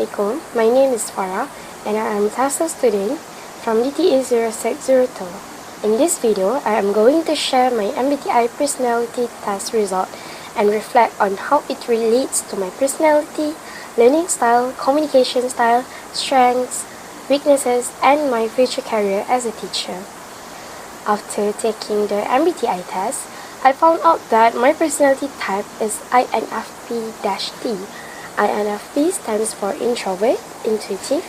Assalamualaikum. My name is Farah and I am a TESOL student from DTE 0602. In this video, I am going to share my MBTI personality test result and reflect on how it relates to my personality, learning style, communication style, strengths, weaknesses, and my future career as a teacher. After taking the MBTI test, I found out that my personality type is INFP-T. INFP stands for introvert, intuitive,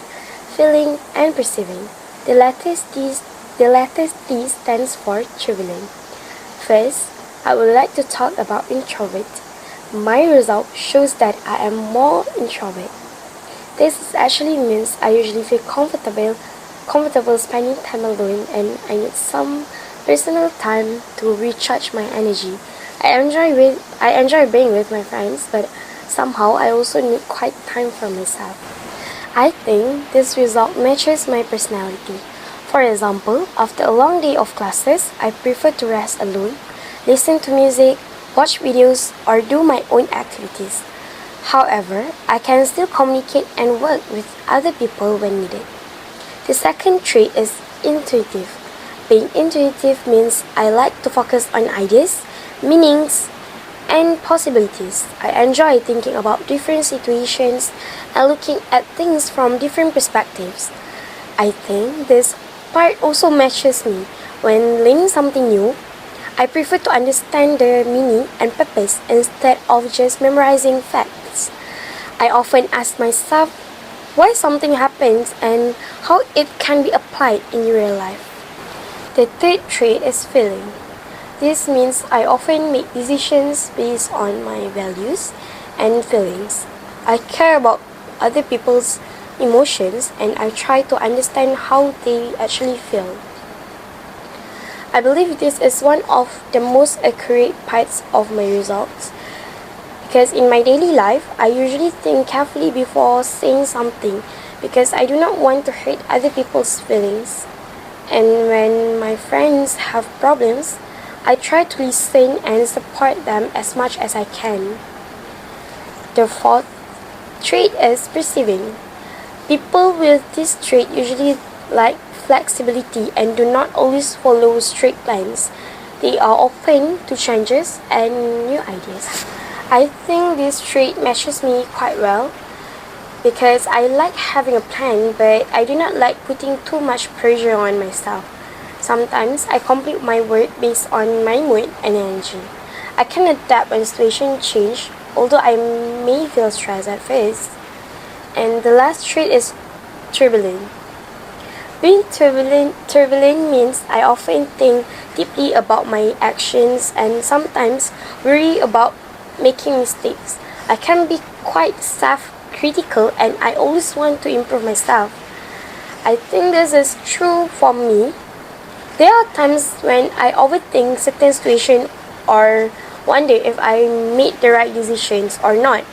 feeling, and perceiving. The letter T stands for turbulent. First, I would like to talk about introvert. My result shows that I am more introvert. This actually means I usually feel comfortable spending time alone, and I need some personal time to recharge my energy. I enjoy being with my friends, but somehow I also need quiet time for myself. I think this result matches my personality. For example, after a long day of classes, I prefer to rest alone, listen to music, watch videos, or do my own activities. However, I can still communicate and work with other people when needed. The second trait is intuitive. Being intuitive means I like to focus on ideas, meanings, and possibilities. I enjoy thinking about different situations and looking at things from different perspectives. I think this part also matches me. When learning something new, I prefer to understand the meaning and purpose instead of just memorizing facts. I often ask myself why something happens and how it can be applied in real life. The third trait is feeling. This means I often make decisions based on my values and feelings. I care about other people's emotions and I try to understand how they actually feel. I believe this is one of the most accurate parts of my results. Because in my daily life, I usually think carefully before saying something because I do not want to hurt other people's feelings. And when my friends have problems, I try to listen and support them as much as I can. The fourth trait is perceiving. People with this trait usually like flexibility and do not always follow strict plans. They are open to changes and new ideas. I think this trait matches me quite well because I like having a plan, but I do not like putting too much pressure on myself. Sometimes I complete my work based on my mood and energy. I can adapt when situations change, although I may feel stressed at first. And the last trait is turbulent. Being turbulent means I often think deeply about my actions and sometimes worry about making mistakes. I can be quite self-critical and I always want to improve myself. I think this is true for me. There are times when I overthink certain situations or wonder if I made the right decisions or not.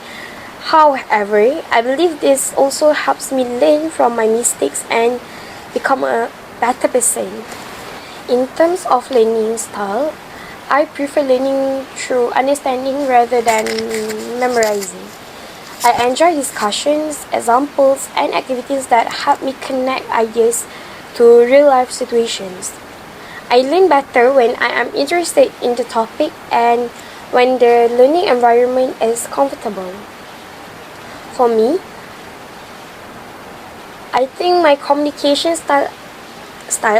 However, I believe this also helps me learn from my mistakes and become a better person. In terms of learning style, I prefer learning through understanding rather than memorizing. I enjoy discussions, examples, and activities that help me connect ideas to real-life situations. I learn better when I am interested in the topic and when the learning environment is comfortable. For me, I think my communication style,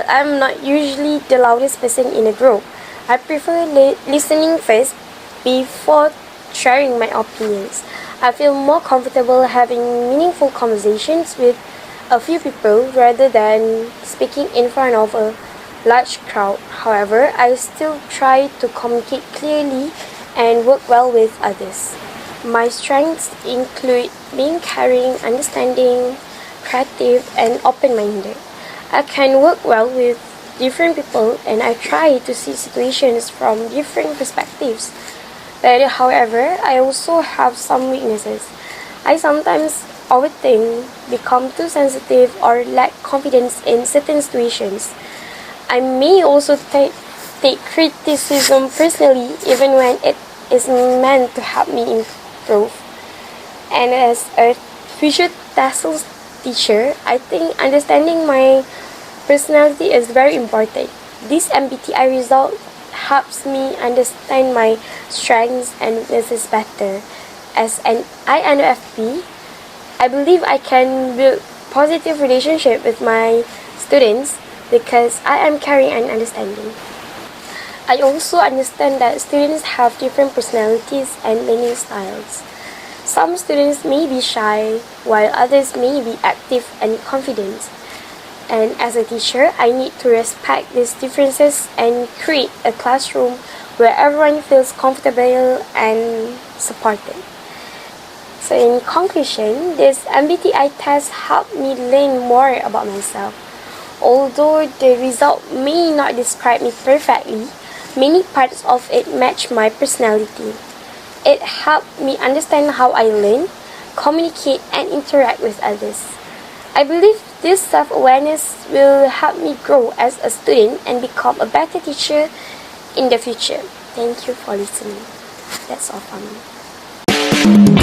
I'm not usually the loudest person in a group. I prefer listening first before sharing my opinions. I feel more comfortable having meaningful conversations with a few people rather than speaking in front of a large crowd. However, I still try to communicate clearly and work well with others. My strengths include being caring, understanding, creative, and open-minded. I can work well with different people and I try to see situations from different perspectives. But however, I also have some weaknesses. I sometimes overthink, become too sensitive, or lack confidence in certain situations. I may also take criticism personally even when it is meant to help me improve. And as a future TESOL teacher, I think understanding my personality is very important. This MBTI result helps me understand my strengths and weaknesses better. As an INFP, I believe I can build positive relationship with my students because I am caring and understanding. I also understand that students have different personalities and learning styles. Some students may be shy, while others may be active and confident. And as a teacher, I need to respect these differences and create a classroom where everyone feels comfortable and supported. So in conclusion, this MBTI test helped me learn more about myself. Although the result may not describe me perfectly, many parts of it match my personality. It helped me understand how I learn, communicate, and interact with others. I believe this self-awareness will help me grow as a student and become a better teacher in the future. Thank you for listening. That's all from me.